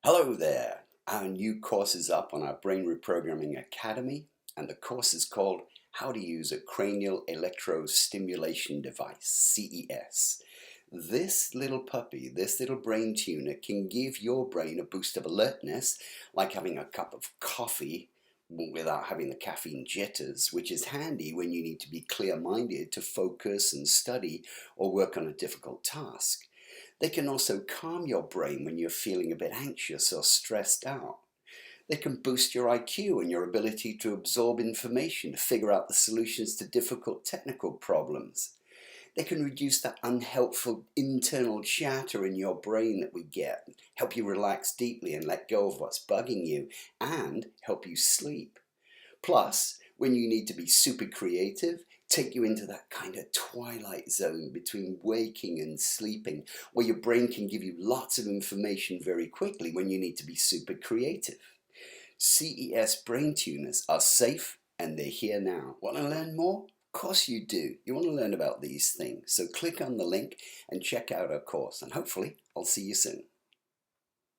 Hello there! Our new course is up on our Brain Reprogramming Academy, and the course is called How to Use a Cranial Electro Stimulation Device, CES. This little puppy, this little brain tuner can give your brain a boost of alertness, like having a cup of coffee without having the caffeine jitters, which is handy when you need to be clear-minded to focus and study or work on a difficult task. They can also calm your brain when you're feeling a bit anxious or stressed out. They can boost your IQ and your ability to absorb information, to figure out the solutions to difficult technical problems. They can reduce that unhelpful internal chatter in your brain that we get, help you relax deeply and let go of what's bugging you, and help you sleep. Plus, when you need to be super creative, take you into that kind of twilight zone between waking and sleeping, where your brain can give you lots of information very quickly when you need to be super creative. CES Brain Tuners are safe and they're here now. Want to learn more? Of course you do. You want to learn about these things. So click on the link and check out our course, and hopefully I'll see you soon.